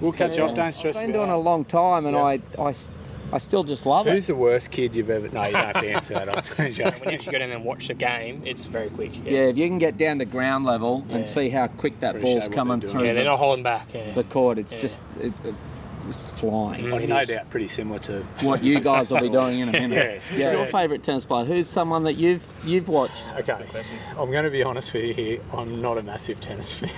We'll catch you off. Don't stress. I've been doing it a long time, and I still just love it. Who's the worst kid you've ever? No, you don't have to answer that. I was going to joke. When you actually go down there and watch the game, it's very quick. Yeah, if you can get down to ground level and see how quick that ball's coming through. Yeah, they're not holding back. The court, it's just it's flying. No doubt, pretty similar to what you guys will be doing in a minute. Yeah. Your favourite tennis player? Who's someone that you've watched? Okay, I'm going to be honest with you here. I'm not a massive tennis fan.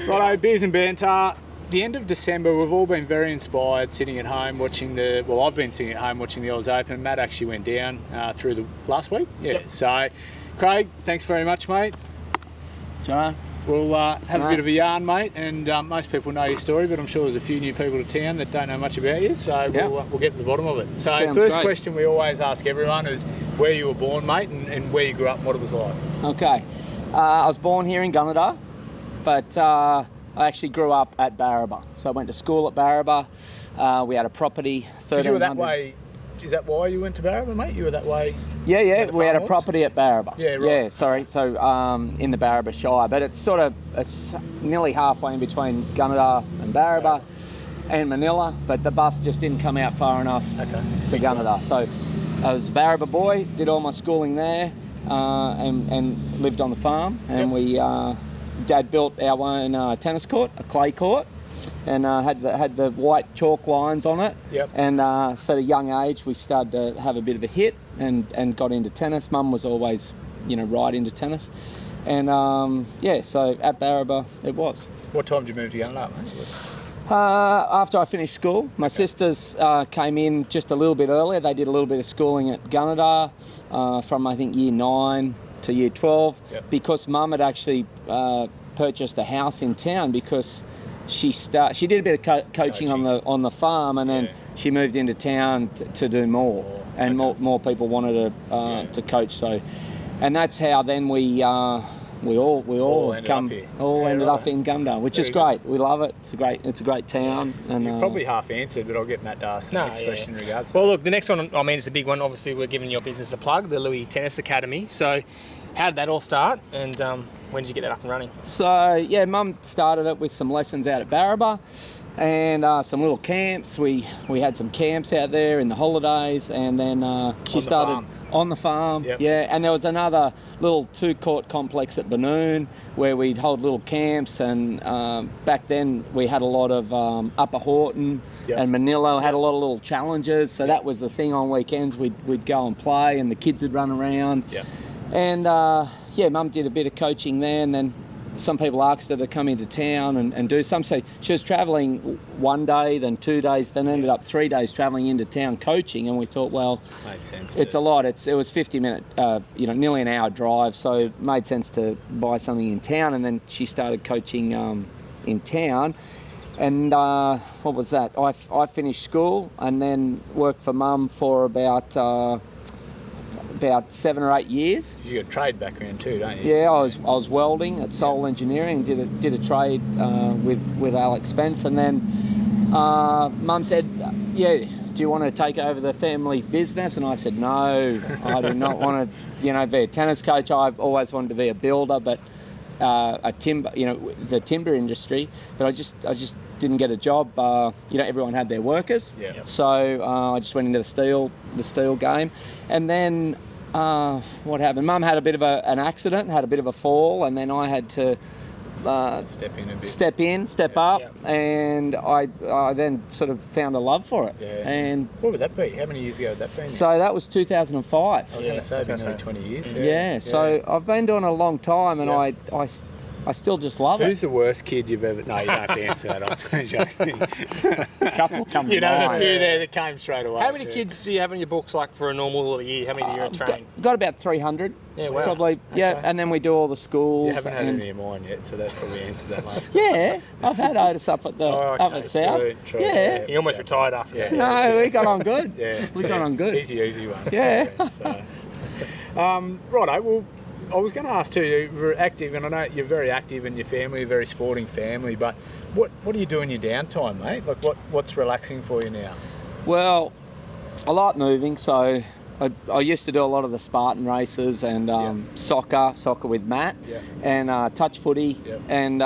Righto, beers and banter. The end of December, we've all been very inspired sitting at home watching I've been sitting at home watching the Oz Open. Matt actually went down through the last week. Yeah. Yep. So, Craig, thanks very much, mate. Joe. We'll have a bit of a yarn, mate, and most people know your story, but I'm sure there's a few new people to town that don't know much about you, so we'll get to the bottom of it. So Sounds great. Question we always ask everyone is where you were born, mate, and where you grew up and what it was like. Okay. I was born here in Gunnedah, but I actually grew up at Barraba. So I went to school at Barraba. We had a property. Because you were that way. Is that why you went to Barraba, mate? You were that way? Yeah. We had a property at Barraba. Yeah, right. Yeah, sorry. So in the Barraba Shire, but it's nearly halfway in between Gunnedah and Barraba and Manila, but the bus just didn't come out far enough to Gunnedah. So I was a Barraba boy, did all my schooling there, and lived on the farm. And Dad built our own tennis court, a clay court. And had the white chalk lines on it. Yep. And so at a young age, we started to have a bit of a hit and got into tennis. Mum was always, right into tennis. And so at Barraba it was. What time did you move to Gunnedah, mate? After I finished school, my sisters came in just a little bit earlier. They did a little bit of schooling at Gunnedah from I think year 9 to year 12 because Mum had actually purchased a house in town because she did a bit of coaching on the farm, and then she moved into town to do more, and more people wanted to coach. So, and that's how then we all ended up in Gunnedah, which is great. We love it. It's a great town. And you probably half answered, but I'll get Matt to ask the next question in regards to Well, look, the next one, I mean, it's a big one. Obviously, we're giving your business a plug, the Louis Tennis Academy. So, how did that all start? And when did you get that up and running? So, Mum started it with some lessons out at Barraba and some little camps. We had some camps out there in the holidays, and then she started on the farm. Yep. Yeah, and there was another little 2-court complex at Benoon where we'd hold little camps, and back then we had a lot of Upper Horton and Manila had a lot of little challenges, so that was the thing on weekends. We'd go and play, and the kids would run around. Yep. And Mum did a bit of coaching there, and then some people asked her to come into town and do some. So she was travelling one day, then 2 days, then ended up 3 days travelling into town coaching. And we thought, well, made sense it's a lot. It was 50-minute, nearly an hour drive. So it made sense to buy something in town. And then she started coaching in town. And what was that? I finished school and then worked for Mum for about 7 or 8 years. You got a trade background too, don't you? Yeah, I was welding at Soul Engineering. Did a trade with Alex Spence, and then Mum said, "Do you want to take over the family business?" And I said, "No, I do not want to, be a tennis coach. I've always wanted to be a builder, but a timber, the timber industry. But I just didn't get a job. Everyone had their workers. Yeah. So I just went into the steel game, and then. What happened? Mum had a bit of an accident, had a bit of a fall, and then I had to step up, and I then sort of found a love for it. Yeah. And what would that be? How many years ago would that be? So that was 2005. I was going to say, it's been nearly 20 years. Yeah. So I've been doing it a long time, and I still just love it. Who's the worst kid you've ever... No, you don't have to answer that. I was going to joke. A couple come to mind. A few there that came straight away. How many kids do you have in your books, like, for a normal year? How many do you train? Got about 300. Yeah, wow. Probably, and then we do all the schools. You haven't had any of mine yet, so that probably answers that last question. Yeah, I've had Otis up at South. True. Yeah. You almost retired after that. No, we got on good. We got on good. Easy one. Yeah. Righto, well, I was going to ask too, you're active, and I know you're very active in your family, a very sporting family, but what do you do in your downtime, mate? Like what's relaxing for you now? Well, I like moving, so I used to do a lot of the Spartan races and soccer with Matt, and touch footy, and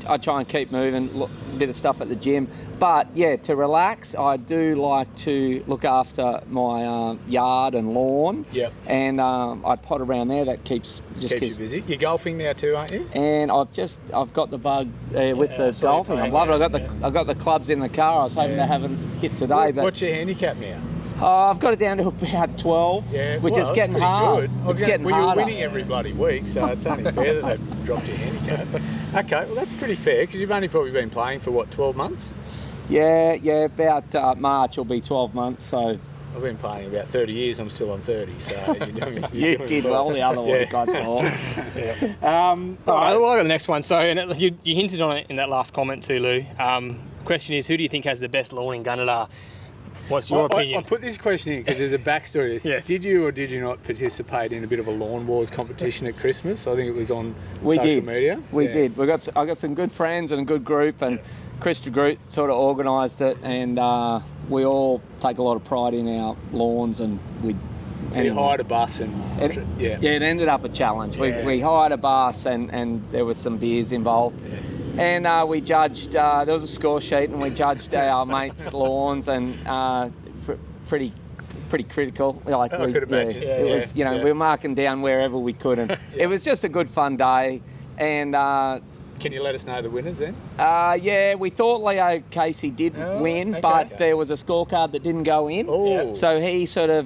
I try and keep moving, a bit of stuff at the gym. But yeah, to relax, I do like to look after my yard and lawn. Yep. And I pot around there. That keeps you busy. You're golfing now too, aren't you? And I've got the bug with the golfing. I love it. I've got the clubs in the car. I was hoping to have them hit today. But what's your handicap now? I've got it down to about 12, which is getting hard. It's getting harder. You're winning every bloody week, so it's only fair that they've dropped your handicap. Okay, well that's pretty fair because you've only probably been playing for what, 12 months? Yeah, about March will be 12 months. So I've been playing about 30 years. I'm still on 30, so you did well. The other one, I saw. All right, well, I got the next one. So, and you hinted on it in that last comment too, Lou. Question is, who do you think has the best lawn in Gunnedah? What's your opinion? I put this question in because there's a backstory to this. Yes. Did you or did you not participate in a bit of a lawn wars competition at Christmas? I think it was on social media. We did. I got some good friends and a good group, and Chris de Groot sort of organised it, and we all take a lot of pride in our lawns, and we. So you hired a bus and it ended up a challenge. Yeah. We hired a bus and there was some beers involved. Yeah. And we judged, there was a score sheet, and we judged our mates' lawns, and pretty critical. Like I could imagine. It was, we were marking down wherever we could, and it was just a good fun day. And can you let us know the winners then? Yeah, we thought Leo Casey did win, but there was a scorecard that didn't go in. Oh. So he sort of,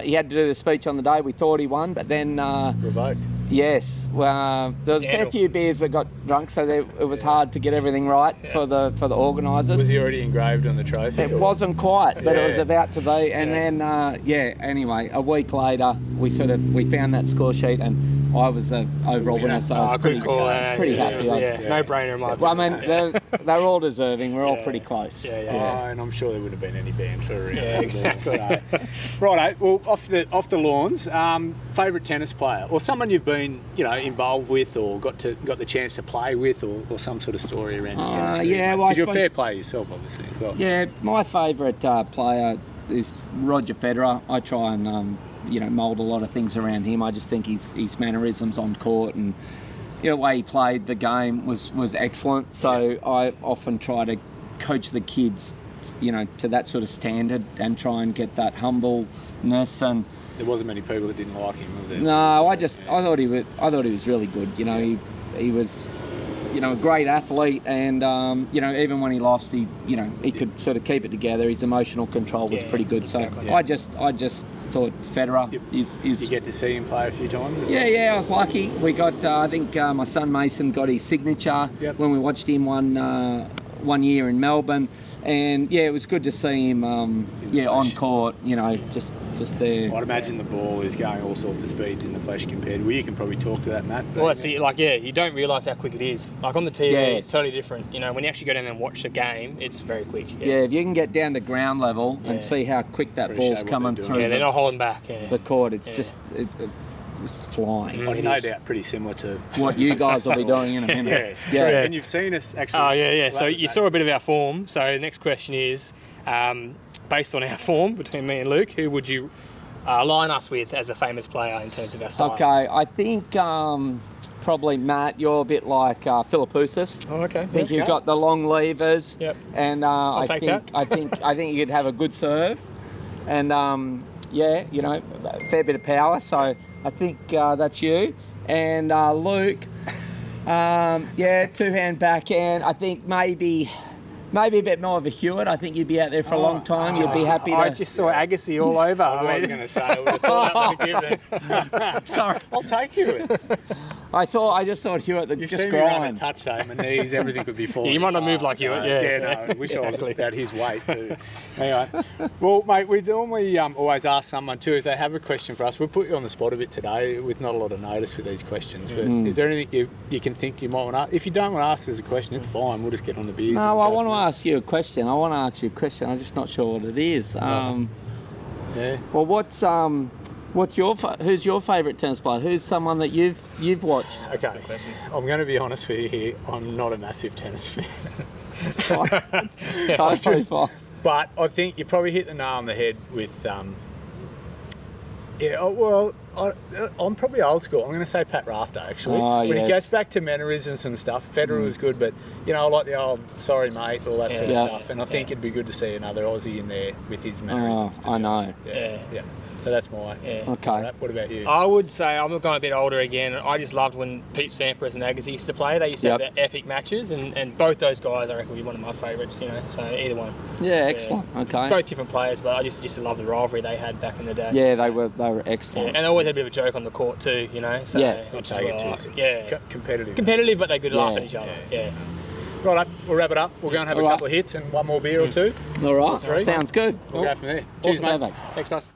he had to do the speech on the day. We thought he won, but then... revoked. Yes, there was a fair few beers that got drunk, so it was hard to get everything right for the organisers. Was he already engraved on the trophy? It wasn't quite, but it was about to be. And then, anyway, a week later, we found that score sheet, and I was the overall winner, so I was pretty happy. No brainer in my opinion. Well, I mean, they're all deserving. We're all pretty close. And I'm sure there would have been any banter around. Exactly. So, righto. Well, off the lawns, favourite tennis player or someone you've been involved with or got the chance to play with or some sort of story around your tennis career? Yeah, well, because you're a fair player yourself, obviously, as well. Yeah, my favourite player is Roger Federer. I try and mould a lot of things around him. I just think his mannerisms on court and the way he played the game was excellent. So I often try to coach the kids, to that sort of standard and try and get that humbleness. And there wasn't many people that didn't like him, was there? No, I thought he was really good. He was a great athlete, and even when he lost, he could sort of keep it together. His emotional control was pretty good. Exactly, so I just thought Federer is. You get to see him play a few times as well? Yeah, I was lucky. We got I think my son Mason got his signature when we watched him one year in Melbourne. And it was good to see him on court, just there. I'd imagine the ball is going all sorts of speeds in the flesh compared to, you can probably talk to that, Matt. Well, see, you don't realise how quick it is. Like on the TV, it's totally different. When you actually go down there and watch the game, it's very quick. Yeah, if you can get down to ground level and see how quick that ball's coming through. Yeah, they're not holding back. The court, it's just... It's flying. No doubt pretty similar to what you guys will be doing in a minute. And you've seen us actually. Oh, yeah. So you saw a bit of our form. So the next question is, based on our form between me and Luke, who would you line us with as a famous player in terms of our style? Okay, I think probably Matt, you're a bit like Philippoussis. Oh, okay. I think you've got the long levers. Yep. And I think you could have a good serve. And a fair bit of power. So I think that's you. And Luke, two-hand backhand. I think maybe a bit more of a Hewitt. I think you'd be out there for a long time. You'd be happy to... I just saw Agassi all over. I was going to say, I would have thought that was a given. Sorry. I'll take Hewitt. I just thought Hewitt that You've just seen me run a touch, though, my knees, everything could be falling. You might not move like Hewitt, I wish I was about his weight too. Anyway, well, mate, we normally always ask someone too if they have a question for us. We'll put you on the spot a bit today with not a lot of notice with these questions, but is there anything you can think you might want to ask? If you don't want to ask us a question, it's fine. We'll just get on the beers. No, I want to ask you a question. I'm just not sure what it is. Well, who's your favourite tennis player? Who's someone that you've watched? Okay, I'm going to be honest with you here. I'm not a massive tennis fan. Fine. But I think you probably hit the nail on the head with Yeah, I'm probably old school. I'm going to say Pat Rafter, actually. Oh, when yes. he gets back to mannerisms and stuff, Federer was good, but, I like the old sorry, mate, all that sort of stuff. And I think it'd be good to see another Aussie in there with his mannerisms. I know. Yeah. So that's my... Okay. What about you? I would say I'm going a bit older again. I just loved when Pete Sampras and Agassi used to play. They used to have the epic matches, and both those guys I reckon would be one of my favourites. So either one. Yeah, excellent. Okay. Both different players, but I just used to love the rivalry they had back in the day. Yeah, so, they were excellent. and they always had a bit of a joke on the court too. So Not take it too serious. Competitive. competitive, but they could laugh at each other. Yeah. Right, we'll wrap it up. We'll go and have a couple of hits and one more beer or two. All right. Three. Sounds good. We'll go from there. Cheers, Cheers, mate. mate. Thanks, guys.